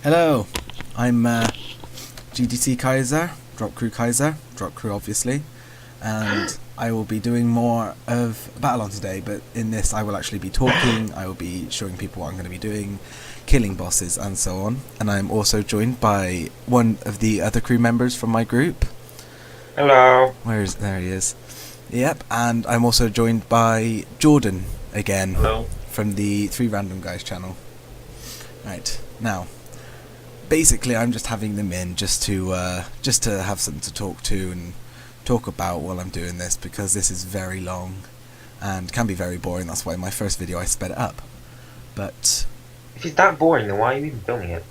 Hello, I'm GDC Kaiser, DropCrew Kaiser, DropCrew obviously, and I will be doing more of Battle on today, but in this I will actually be talking, I will be showing people what I'm going to be doing, killing bosses and so on, and I'm also joined by one of the other crew members from my group. Hello. There he is. Yep, and I'm also joined by Jordan again. Hello. From the 3 Random Guys channel. Right, now basically I'm just having them in just to have something to talk to and talk about while I'm doing this, because this is very long and can be very boring. That's why in my first video I sped it up. But If it's that boring, then why are you even filming it?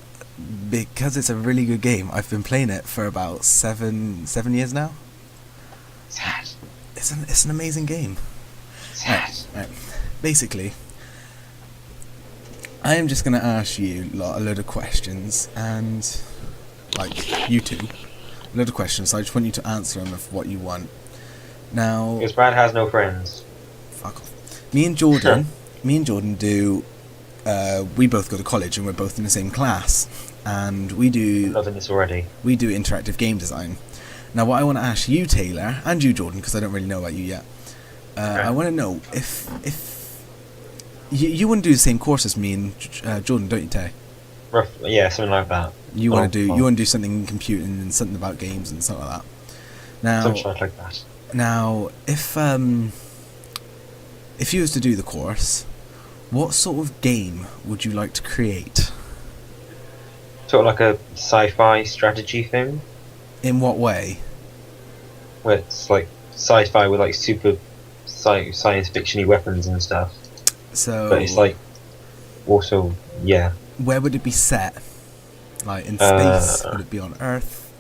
because it's a really good game, I've been playing it for about seven years now. Sad. It's an amazing game. Sad. Right. Basically, I am just going to ask you a load of questions, and like you two, a load of questions. So I just want you to answer them of what you want. Now, Because Brad has no friends. fuck off. Me and Jordan do. We both go to college, and we're both in the same class, and we do Loving this already. interactive game design. Now, what I want to ask you, Taylor, and you, Jordan, because I don't really know about you yet. Okay. I want to know if you want to do the same course as me and Jordan, don't you, Tay? Roughly, yeah, something like that. You want to Oh. do something in computing and something about games and stuff like that. Now, Something like that. If you was to do the course, what sort of game would you like to create? Sort of like a sci-fi strategy thing, In what way? where it's like sci-fi with like super science fiction-y weapons and stuff. So, But it's like also, yeah. where would it be set? Like in space? Would it be on Earth?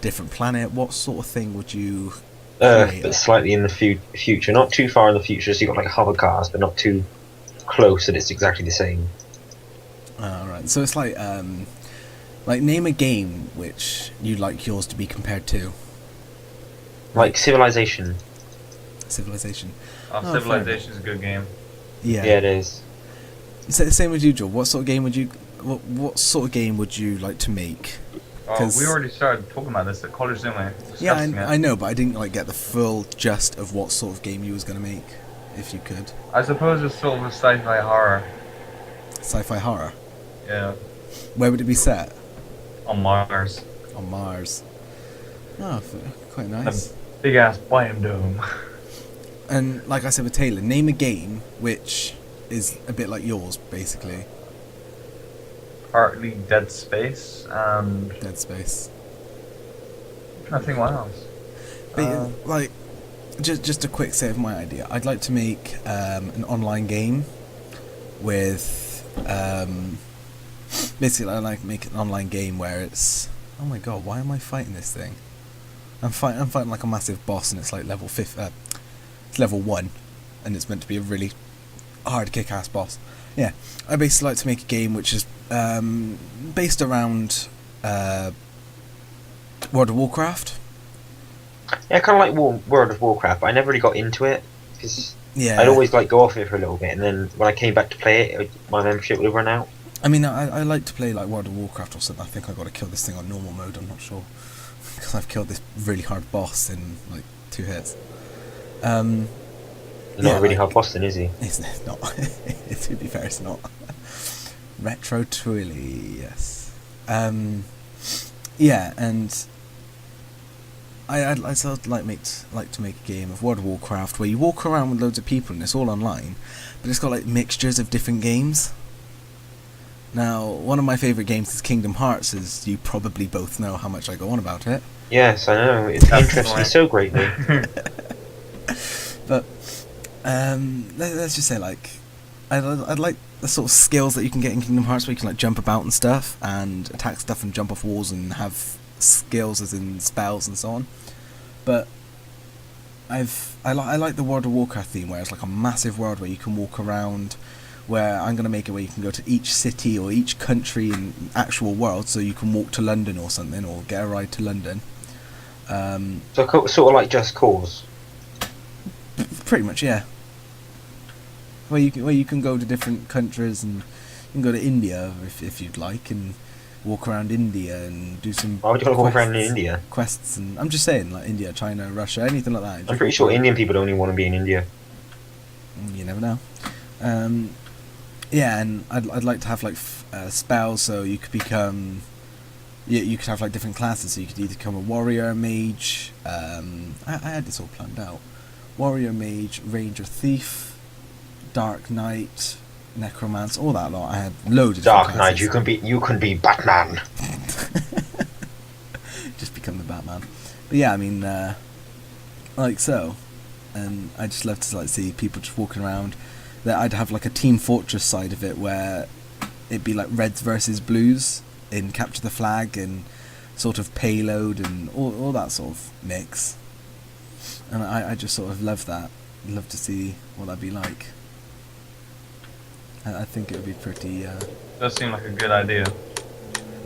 Different planet? What sort of thing would you create? But slightly in the future, not too far in the future. So you got like hover cars, but not too close that it's exactly the same. Right. So it's like name a game which you'd like yours to be compared to. Like Civilization. Civilization. Oh, fair Civilization's a good game. Yeah. Yeah, it is. Same with you, Joel. What sort of game would you? What sort of game would you like to make? Oh, we already started talking about this at college, didn't we? Yeah, Discussing it. I know, but I didn't get the full gist of what sort of game you was gonna make, if you could. I suppose it's sort of a sci-fi horror. Sci-fi horror. Yeah, Where would it be set? on Mars. On Mars. Oh, quite nice. Big ass biome dome. And like I said with Taylor, name a game which is a bit like yours, basically. Partly Dead Space and Dead Space. I think what else. But, like, just a quick say of my idea. I'd like to make an online game with basically I like to make an online game where it's, oh my god, why am I fighting this thing? I'm fighting like a massive boss, and it's like level 5. It's level 1, and it's meant to be a really hard kick-ass boss. Yeah, I basically like to make a game which is based around World of Warcraft. Yeah, kind of like World of Warcraft, but I never really got into it because Yeah, I'd always like go off it for a little bit, and then when I came back to play it, my membership would have run out. I mean, I like to play like World of Warcraft or something. I think I got to kill this thing on normal mode. I'm not sure because I've killed this really hard boss in like 2 hits. Not a really hard boss, then, is he? It's not. To be fair, it's not. Retro Twilly, yes. Yeah, and I'd sort of like to make a game of World of Warcraft where you walk around with loads of people and it's all online, but it's got like mixtures of different games. Now, one of my favourite games is Kingdom Hearts, as you probably both know how much I go on about it. Yes, I know. It's interesting so greatly. But let's just say, like, I'd like the sort of skills that you can get in Kingdom Hearts, where you can like jump about and stuff, and attack stuff and jump off walls and have skills as in spells and so on. But I like the World of Warcraft theme, where it's like a massive world where you can walk around. Where I'm gonna make it where you can go to each city or each country in actual world, so you can walk to London or something, or get a ride to London. So sort of like Just Cause. Pretty much, yeah. Where you can go to different countries, and you can go to India if you'd like, and walk around India and do some. Why would you want to walk around in quests- India? Quests, and I'm just saying, like India, China, Russia, anything like that. I'm Just pretty walk sure around. Indian people don't even want to be in India. You never know. Yeah, and I'd like to have like spells, so you could become. You could have like different classes, so you could either become a warrior, mage. I had this all planned out: warrior, mage, ranger, thief, dark knight, necromancer, all that lot. I had loads of Dark different Knight, classes. you can be Batman. Just become the Batman. But yeah, I mean, like so, and I just love to like see people just walking around. That I'd have like a Team Fortress side of it where it'd be like Reds versus Blues in Capture the Flag and sort of payload and all that sort of mix. And I just sort of love that. Love to see what that'd be like. I think it would be pretty. Does seem like a good idea.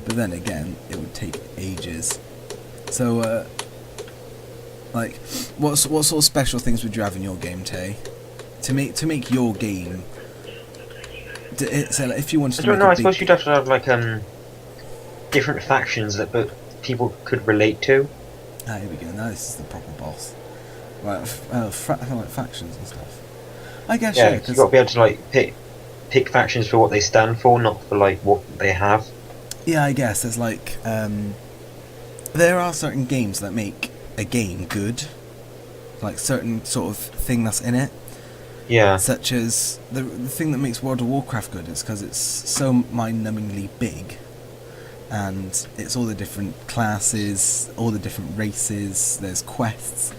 But then again, it would take ages. So, like, what sort of special things would you have in your game, Tay? To make your game. So, like, if you wanted I to don't make know. a I big, suppose you'd have to have like different factions that people could relate to. here we go. Now this is the proper boss. Right, like factions and stuff. I guess Yeah, yeah. you've got to be able to like pick factions for what they stand for, not for like what they have. Yeah, I guess there's like there are certain games that make a game good, like certain sort of thing that's in it. Yeah, Such as the thing that makes World of Warcraft good is because it's so mind-numbingly big, and it's all the different classes, all the different races. There's quests.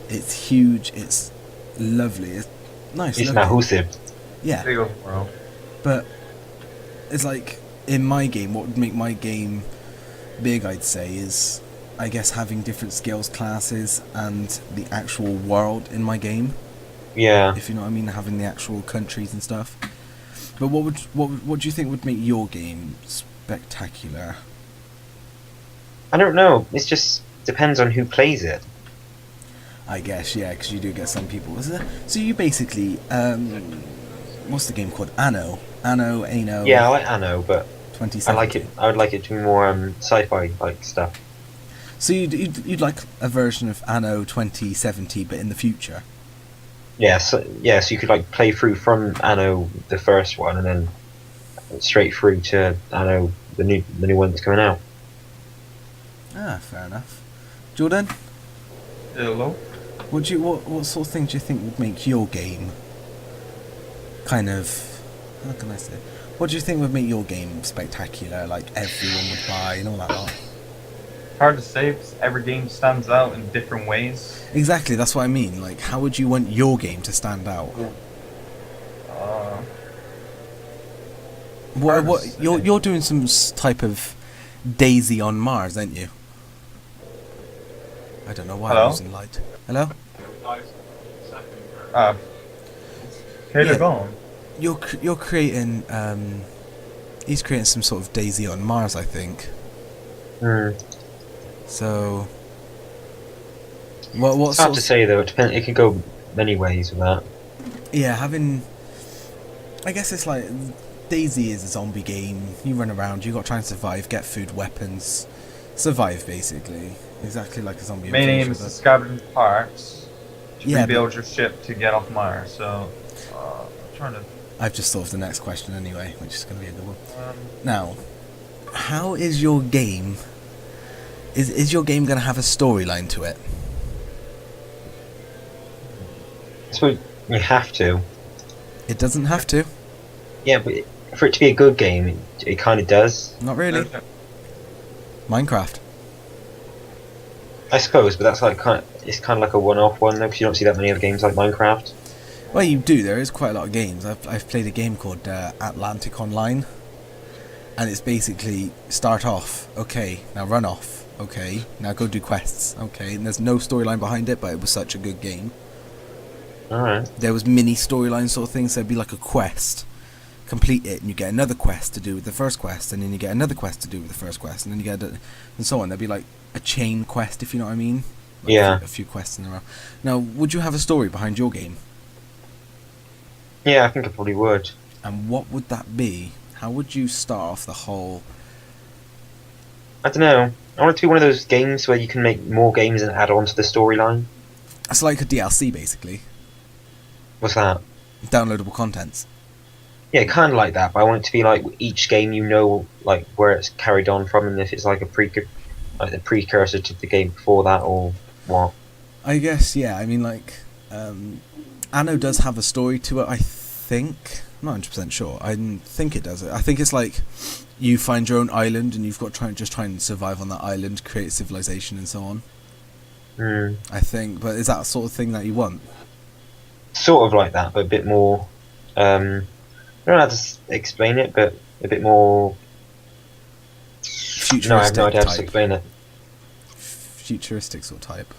It's huge. It's lovely. It's nice. it's looking. Mahusiv. Yeah, Big old bro. but it's like in my game, what would make my game big, I'd say, is I guess having different skills classes and the actual world in my game. Yeah, If you know what I mean, having the actual countries and stuff. But what do you think would make your game spectacular? I don't know. It just depends on who plays it. I guess yeah, because you do get some people. So you basically what's the game called? Anno, Ano. Yeah, I like Anno, but 2070. I like it. I would like it to be more sci-fi like stuff. So you'd like a version of Anno 2070, but in the future. So you could like play through from Anno the first one and then straight through to Anno the new one that's coming out. Ah, fair enough. Jordan, Hello. what sort of thing do you think would make your game kind of, how can I say? What do you think would make your game spectacular? Like everyone would buy and all that lot. Hard to say because every game stands out in different ways. Exactly, that's what I mean. Like, how would you want your game to stand out? Uh, What Hard to say. you're doing some type of Daisy on Mars, aren't you? I don't know why Hello? I'm losing light. Hello? okay, Yeah. they're gone. You're creating he's creating some sort of Daisy on Mars, I think. Hmm. So what It's hard sort to of, say though. It could go many ways with that. yeah, having, I guess it's like Daisy is a zombie game. You run around, you got to try and survive, get food, weapons, survive basically. Exactly like a zombie. Main aim invasion, is to but- scavenge parts to Yeah, rebuild your ship to get off Mars. So, I'm trying to. I've just thought of the next question anyway, which is going to be a good one. Um, Now, how is your game? Is your game going to have a storyline to it? So you have to. It doesn't have to. Yeah, but for it to be a good game, it kind of does. Not really. Minecraft. I suppose, but that's like it's kind of like a one-off one though, because you don't see that many other games like Minecraft. Well, you do. There is quite a lot of games. I've played a game called Atlantic Online, and it's basically start off. Okay, now run off. Okay, now go do quests. Okay, and there's no storyline behind it, but it was such a good game. All right. There was mini storyline sort of things. So it'd be like a quest, complete it, and you get another quest to do with the first quest, and then you get another quest to do with the first quest, and then you get and so on. There'd be like a chain quest, if you know what I mean. Like Yeah. a few quests in a row. Now, would you have a story behind your game? Yeah, I think I probably would. And what would that be? How would you start off the whole I don't know. I want it to be one of those games where you can make more games and add on to the storyline. It's like a DLC basically, What's that? downloadable contents. Yeah, kind of like that, but I want it to be like each game you know like where it's carried on from, and if it's like like the precursor to the game before that or what. I guess, yeah. I mean, like, Anno does have a story to it. I think. I'm not 100% sure. I think it does. I think it's like you find your own island and you've got to try and survive on that island, create civilization, and so on. I think, but is that the sort of thing that you want? Sort of like that, but a bit more. I don't know how to explain it, but a bit more. Futuristic No, I have no idea how to type. explain it. Futuristic sort of type.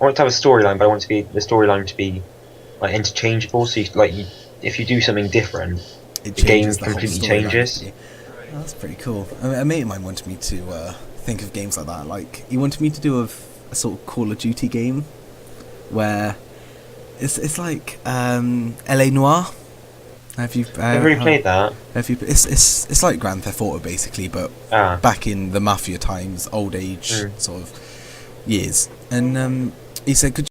I want it to have a storyline, but I want the storyline to be like interchangeable. So if you do something different, It the game changes the whole completely storyline. changes. Oh, that's pretty cool. I mean, a mate of mine wanted me to think of games like that. Like, he wanted me to do a sort of Call of Duty game where it's like LA Noire. Have you? I've already played that. Have you? It's like Grand Theft Auto basically, but back in the mafia times, old age sort of years. And he said, could